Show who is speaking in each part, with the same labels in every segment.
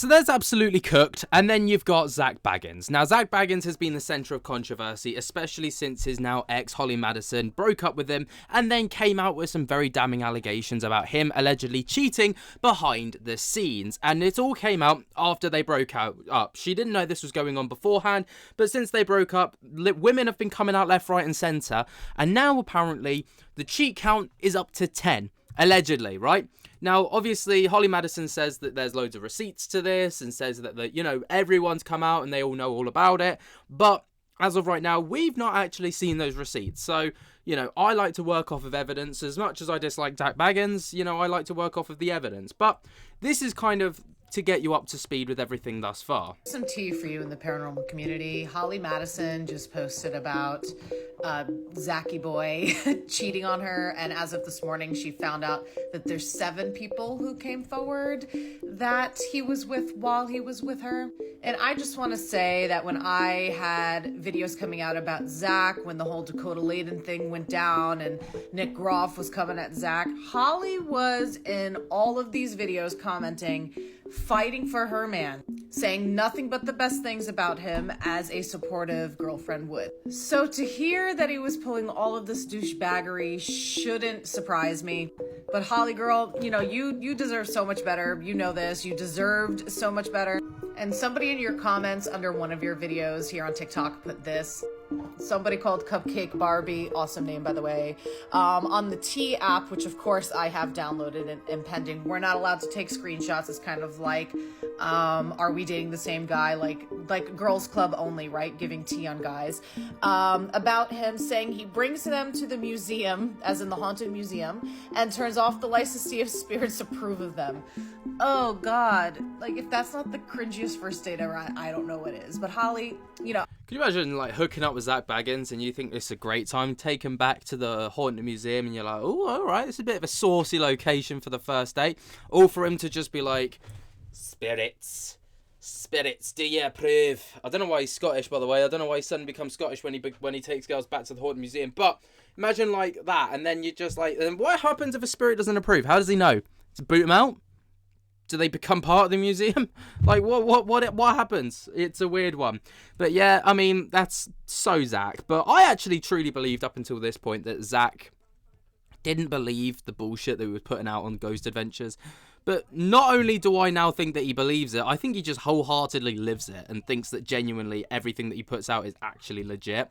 Speaker 1: So there's Absolutely Cooked, and then you've got Zak Bagans. Now, Zak Bagans has been the centre of controversy, especially since his now ex, Holly Madison, broke up with him and then came out with some very damning allegations about him allegedly cheating behind the scenes. And it all came out after they broke up. She didn't know this was going on beforehand, but since they broke up, women have been coming out left, right and centre, and now apparently the cheat count is up to 10, allegedly, right? Now, obviously, Holly Madison says that there's loads of receipts to this and says that, you know, everyone's come out and they all know all about it. But as of right now, we've not actually seen those receipts. So, you know, I like to work off of evidence. As much as I dislike Zak Bagans, you know, I like to work off of the evidence. But this is kind of to get you up to speed with everything thus far.
Speaker 2: Some tea for you in the paranormal community. Holly Madison just posted about Zachy boy cheating on her, and as of this morning she found out that there's 7 people who came forward that he was with while he was with her. And I just want to say that when I had videos coming out about Zach, when the whole Dakota Layden thing went down and Nick Groff was coming at Zach, Holly was in all of these videos commenting, fighting for her man, saying nothing but the best things about him as a supportive girlfriend would. So to hear that he was pulling all of this douchebaggery shouldn't surprise me. But Holly girl, you know, you deserve so much better. You know this. You deserved so much better. And somebody in your comments under one of your videos here on TikTok put this. Somebody called Cupcake Barbie, awesome name by the way, on the T app, which of course I have downloaded and pending. We're not allowed to take screenshots. It's kind of like, are we dating the same guy? Like girls club only, right? Giving tea on guys. About him saying he brings them to the museum, as in the haunted museum, and turns off the lights to see if spirits approve of them. Oh God, like if that's not the cringiest first date ever, I don't know what is. But Holly, you know.
Speaker 1: Can you imagine like hooking up with Zak Bagans and you think it's a great time, take him back to the Haunted Museum and you're like, oh, all right, it's a bit of a saucy location for the first date. All for him to just be like, spirits, do you approve? I don't know why he's Scottish, by the way. I don't know why he suddenly becomes Scottish when he takes girls back to the Haunted Museum. But imagine like that, and then you're just like, and what happens if a spirit doesn't approve? How does he know? To boot him out? Do they become part of the museum? Like, what happens? It's a weird one. But yeah, I mean, that's so Zach. But I actually truly believed up until this point that Zach didn't believe the bullshit that he was putting out on Ghost Adventures. But not only do I now think that he believes it, I think he just wholeheartedly lives it and thinks that genuinely everything that he puts out is actually legit.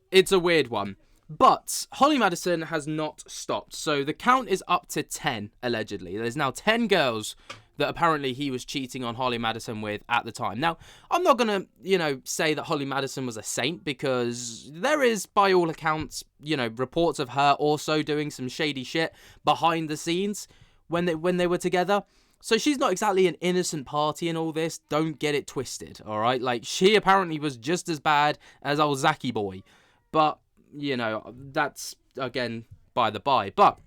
Speaker 1: It's a weird one. But Holly Madison has not stopped. So the count is up to 10, allegedly. There's now 10 girls that apparently he was cheating on Holly Madison with at the time. Now, I'm not going to, say that Holly Madison was a saint, because there is, by all accounts, reports of her also doing some shady shit behind the scenes when they were together. So she's not exactly an innocent party in all this. Don't get it twisted, all right? Like, she apparently was just as bad as old Zachy boy. But that's, again, by the by. But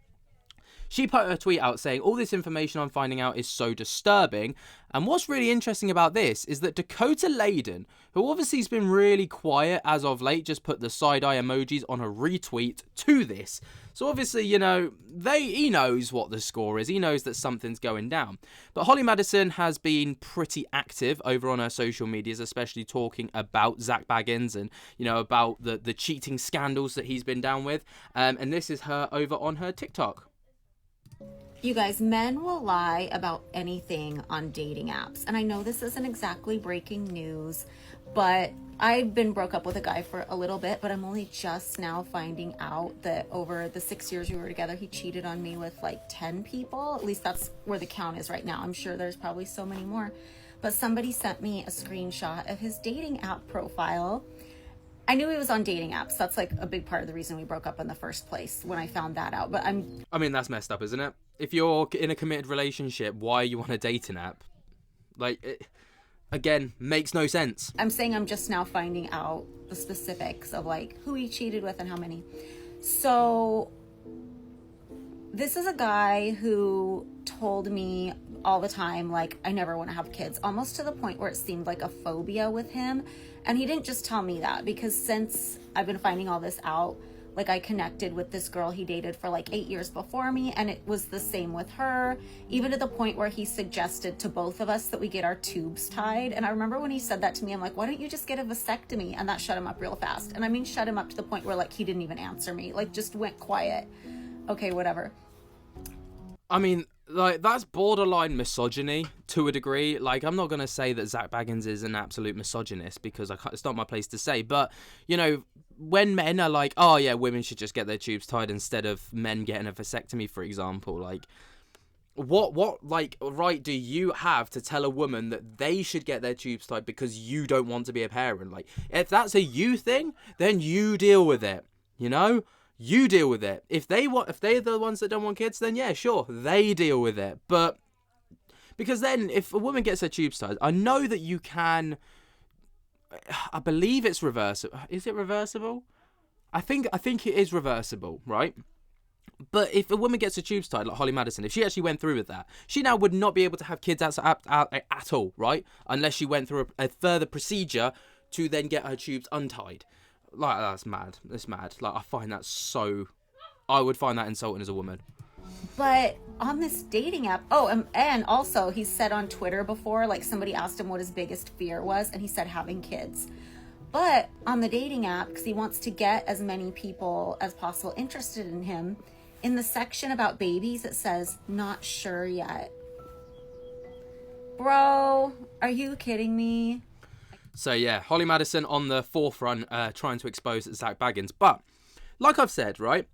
Speaker 1: she put a tweet out saying, all this information I'm finding out is so disturbing. And what's really interesting about this is that Dakota Layden, who obviously has been really quiet as of late, just put the side-eye emojis on a retweet to this. So obviously, he knows what the score is. He knows that something's going down. But Holly Madison has been pretty active over on her social medias, especially talking about Zak Bagans and, about the cheating scandals that he's been down with. And this is her over on her TikTok.
Speaker 3: You guys, men will lie about anything on dating apps. And I know this isn't exactly breaking news, but I've been broke up with a guy for a little bit, but I'm only just now finding out that over the 6 years we were together, he cheated on me with like 10 people. At least that's where the count is right now. I'm sure there's probably so many more. But somebody sent me a screenshot of his dating app profile. I knew he was on dating apps. That's like a big part of the reason we broke up in the first place when I found that out. But I
Speaker 1: mean, that's messed up, isn't it? If you're in a committed relationship, why are you on a dating app? Like, it, again, makes no sense.
Speaker 3: I'm saying I'm just now finding out the specifics of like who he cheated with and how many. So this is a guy who told me all the time, like, I never want to have kids, almost to the point where it seemed like a phobia with him. And he didn't just tell me that, because since I've been finding all this out, Like, I connected with this girl he dated for like 8 years before me, and it was the same with her, even to the point where he suggested to both of us that we get our tubes tied. And I remember when he said that to me, I'm like, why don't you just get a vasectomy? And that shut him up real fast. And I mean, shut him up to the point where like he didn't even answer me, like just went quiet. Okay, whatever.
Speaker 1: I mean, like, that's borderline misogyny to a degree. Like, I'm not going to say that Zak Bagans is an absolute misogynist, because it's not my place to say. But, you know, when men are like, oh, yeah, women should just get their tubes tied instead of men getting a vasectomy, for example, like, what like, right do you have to tell a woman that they should get their tubes tied because you don't want to be a parent? Like, if that's a you thing, then you deal with it, you know? You deal with it. If they're the ones that don't want kids, then yeah, sure, they deal with it. But because then, if a woman gets her tubes tied, I know that you can. I believe it's reversible. Is it reversible? I think it is reversible, right? But if a woman gets her tubes tied, like Holly Madison, if she actually went through with that, she now would not be able to have kids at all, right? Unless she went through a further procedure to then get her tubes untied. Like, that's mad. It's mad. Like, I would find that insulting as a woman.
Speaker 3: But on this dating app, and also he said on Twitter before, like, somebody asked him what his biggest fear was, and he said having kids. But on the dating app, because he wants to get as many people as possible interested in him, in the section about babies, it says, not sure yet. Bro, are you kidding me?
Speaker 1: So yeah, Holly Madison on the forefront, trying to expose Zak Bagans. But like I've said, right,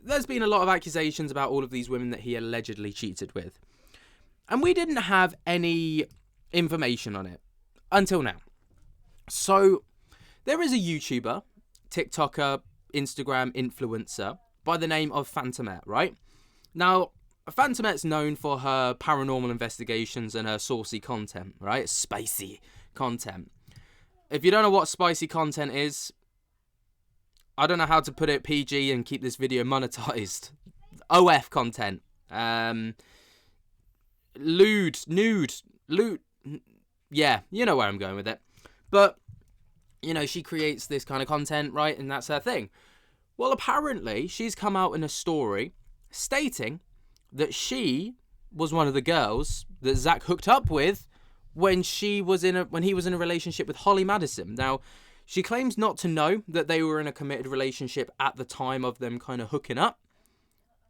Speaker 1: there's been a lot of accusations about all of these women that he allegedly cheated with, and we didn't have any information on it until now. So there is a YouTuber, TikToker, Instagram influencer by the name of Phantomette, right? Now, Phantomette's known for her paranormal investigations and her saucy content, right? Spicy content. If you don't know what spicy content is, I don't know how to put it PG and keep this video monetized. OF content. Lewd. Yeah, you know where I'm going with it. But, you know, she creates this kind of content, right? And that's her thing. Well, apparently, she's come out in a story stating that she was one of the girls that Zak hooked up with when he was in a relationship with Holly Madison. Now, she claims not to know that they were in a committed relationship at the time of them kind of hooking up.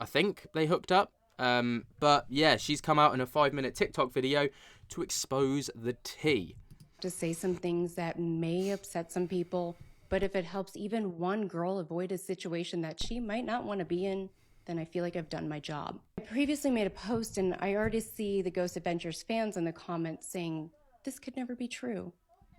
Speaker 1: I think they hooked up. But yeah, she's come out in a 5-minute TikTok video to expose the tea.
Speaker 4: To say some things that may upset some people, but if it helps even one girl avoid a situation that she might not want to be in, then I feel like I've done my job. I previously made a post and I already see the Ghost Adventures fans in the comments saying, this could never be true.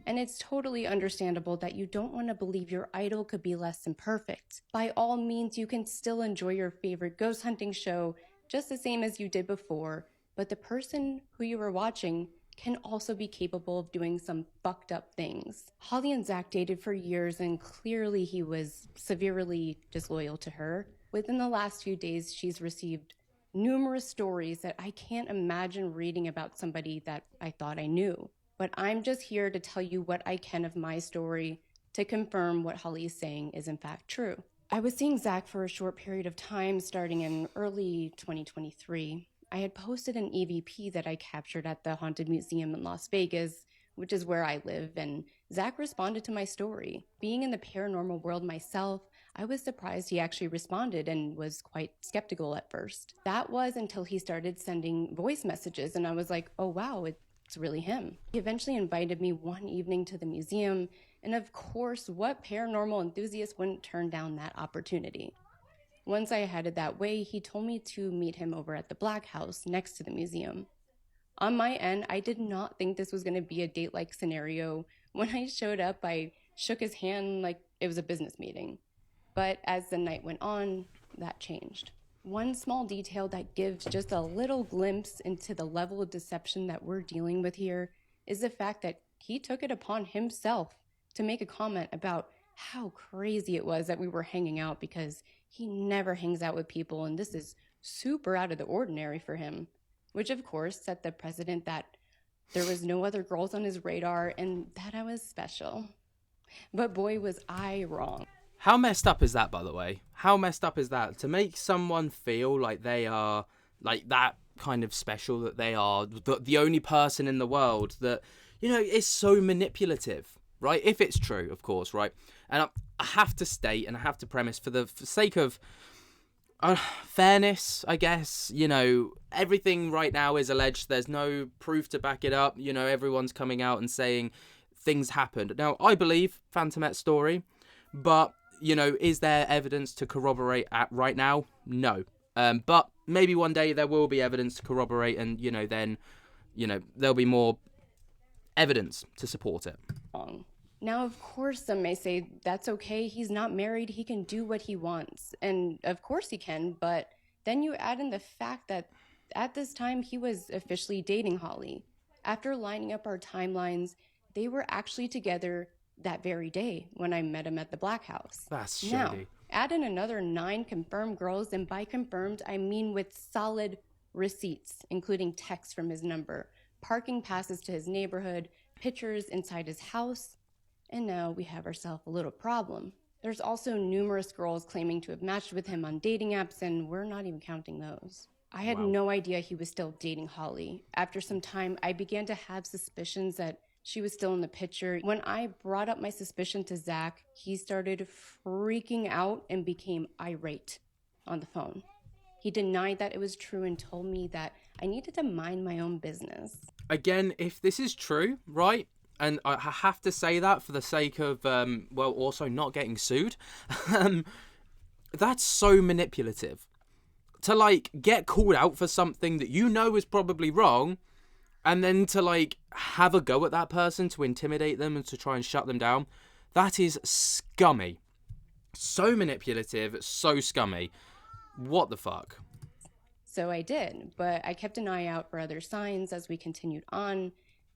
Speaker 4: And it's totally understandable that you don't want to believe your idol could be less than perfect. By all means, you can still enjoy your favorite ghost hunting show just the same as you did before, but the person who you were watching can also be capable of doing some fucked up things. Holly and Zak dated for years and clearly he was severely disloyal to her. Within the last few days, she's received numerous stories that I can't imagine reading about somebody that I thought I knew. But I'm just here to tell you what I can of my story to confirm what Holly is saying is in fact true. I was seeing Zak for a short period of time starting in early 2023. I had posted an EVP that I captured at the Haunted Museum in Las Vegas, which is where I live, and Zak responded to my story. Being in the paranormal world myself, I was surprised he actually responded and was quite skeptical at first. That was until he started sending voice messages, and I was like, oh wow, it's really him. He eventually invited me one evening to the museum, and of course, what paranormal enthusiast wouldn't turn down that opportunity? Once I headed that way, he told me to meet him over at the Black House next to the museum. On my end, I did not think this was going to be a date-like scenario. When I showed up, I shook his hand like it was a business meeting. But as the night went on, that changed. One small detail that gives just a little glimpse into the level of deception that we're dealing with here is the fact that he took it upon himself to make a comment about how crazy it was that we were hanging out because he never hangs out with people and this is super out of the ordinary for him, which of course set the precedent that there was no other girls on his radar and that I was special. But boy, was I wrong.
Speaker 1: How messed up is that, by the way? How messed up is that? To make someone feel like they are, like, that kind of special, that they are the only person in the world that, you know, is so manipulative, right? If it's true, of course, right? And I have to state, and I have to premise, for the sake of fairness, I guess, you know, everything right now is alleged. There's no proof to back it up. You know, everyone's coming out and saying things happened. Now, I believe Fantomet's story, but, you know, is there evidence to corroborate at right now? No. But maybe one day there will be evidence to corroborate, and, you know, then, you know, there'll be more evidence to support it.
Speaker 4: Now, of course, some may say that's okay. He's not married. He can do what he wants. And of course he can. But then you add in the fact that at this time he was officially dating Holly. After lining up our timelines, they were actually together that very day when I met him at the Black House.
Speaker 1: That's shady.
Speaker 4: Now, add in another 9 confirmed girls, and by confirmed, I mean with solid receipts, including texts from his number, parking passes to his neighborhood, pictures inside his house, and now we have ourselves a little problem. There's also numerous girls claiming to have matched with him on dating apps, and we're not even counting those. I had no idea he was still dating Holly. After some time, I began to have suspicions that she was still in the picture. When I brought up my suspicion to Zach, he started freaking out and became irate on the phone. He denied that it was true and told me that I needed to mind my own business.
Speaker 1: Again, if this is true, right? And I have to say that for the sake of, well, also not getting sued. That's so manipulative. To, like, get called out for something that you know is probably wrong, and then to, like, have a go at that person, to intimidate them and to try and shut them down. That is scummy. So manipulative, so scummy. What the fuck?
Speaker 4: So I did, but I kept an eye out for other signs as we continued on.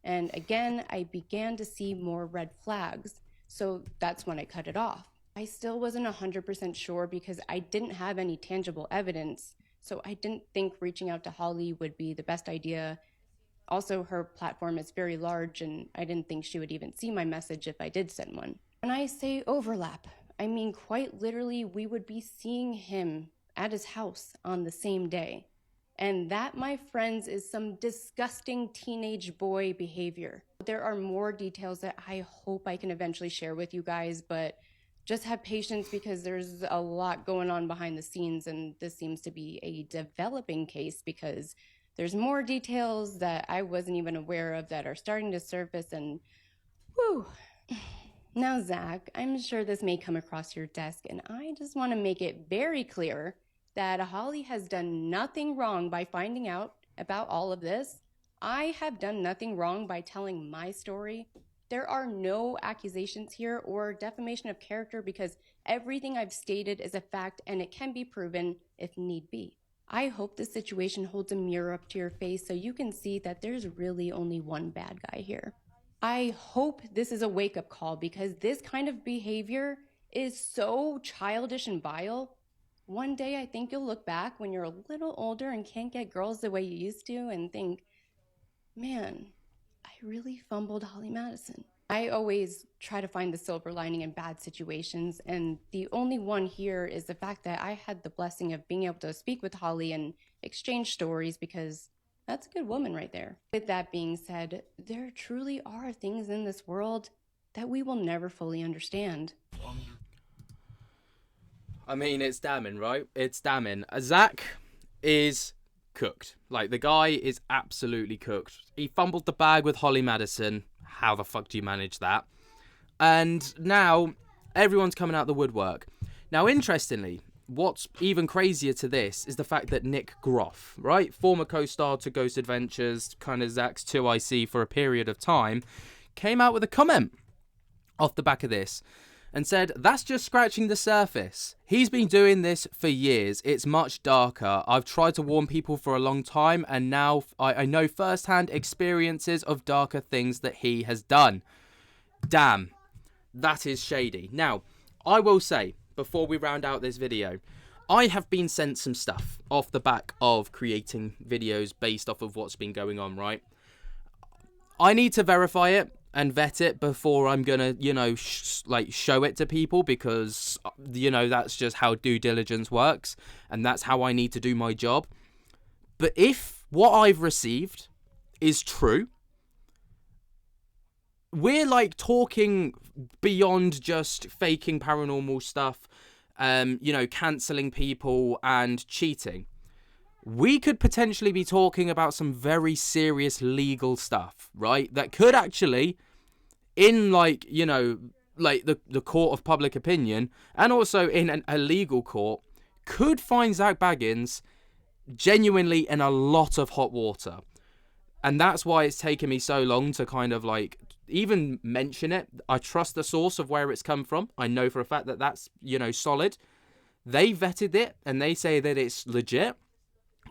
Speaker 4: And again, I began to see more red flags. So that's when I cut it off. I still wasn't 100% sure because I didn't have any tangible evidence. So I didn't think reaching out to Holly would be the best idea. Also, her platform is very large, and I didn't think she would even see my message if I did send one. When I say overlap, I mean quite literally we would be seeing him at his house on the same day. And that, my friends, is some disgusting teenage boy behavior. There are more details that I hope I can eventually share with you guys, but just have patience because there's a lot going on behind the scenes, and this seems to be a developing case because there's more details that I wasn't even aware of that are starting to surface, and whew. Now, Zach, I'm sure this may come across your desk, and I just want to make it very clear that Holly has done nothing wrong by finding out about all of this. I have done nothing wrong by telling my story. There are no accusations here or defamation of character because everything I've stated is a fact and it can be proven if need be. I hope this situation holds a mirror up to your face so you can see that there's really only one bad guy here. I hope this is a wake-up call because this kind of behavior is so childish and vile. One day I think you'll look back when you're a little older and can't get girls the way you used to and think, man, I really fumbled Holly Madison. I always try to find the silver lining in bad situations, and the only one here is the fact that I had the blessing of being able to speak with Holly and exchange stories because that's a good woman right there. With that being said, there truly are things in this world that we will never fully understand.
Speaker 1: I mean, it's damning, right? It's damning. Zach is cooked. Like, the guy is absolutely cooked. He fumbled the bag with Holly Madison. How the fuck do you manage that? And now everyone's coming out the woodwork. Now, interestingly, what's even crazier to this is the fact that Nick Groff, right, former co-star to Ghost Adventures, kind of Zach's 2IC for a period of time, came out with a comment off the back of this and said, that's just scratching the surface. He's been doing this for years. It's much darker. I've tried to warn people for a long time, and now I know firsthand experiences of darker things that he has done. Damn, that is shady. Now, I will say, before we round out this video, I have been sent some stuff off the back of creating videos based off of what's been going on, right? I need to verify it. and vet it before I'm gonna, show it to people, because, that's just how due diligence works, and that's how I need to do my job. But if what I've received is true, we're like talking beyond just faking paranormal stuff, cancelling people and cheating. We could potentially be talking about some very serious legal stuff, right? That could actually, in the court of public opinion, and also in a legal court, could find Zak Bagans genuinely in a lot of hot water. And that's why it's taken me so long to kind of even mention it. I trust the source of where it's come from. I know for a fact that that's, solid. They vetted it and they say that it's legit.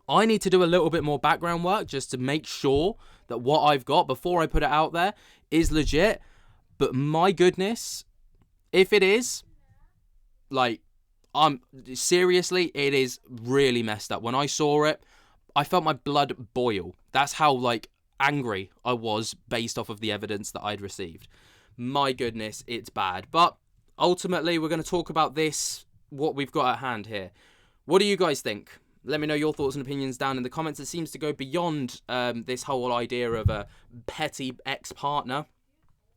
Speaker 1: I need to do a little bit more background work just to make sure that what I've got before I put it out there is legit. But my goodness, if it is, seriously, it is really messed up. When I saw it, I felt my blood boil. That's how angry I was based off of the evidence that I'd received. My goodness, it's bad. But ultimately, we're going to talk about what we've got at hand here. What do you guys think? Let me know your thoughts and opinions down in the comments. It seems to go beyond this whole idea of a petty ex-partner.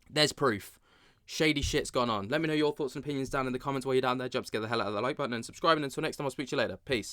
Speaker 1: There's proof. Shady shit's gone on. Let me know your thoughts and opinions down in the comments while you're down there. Jump to get the hell out of the like button and subscribe. And until next time, I'll speak to you later. Peace.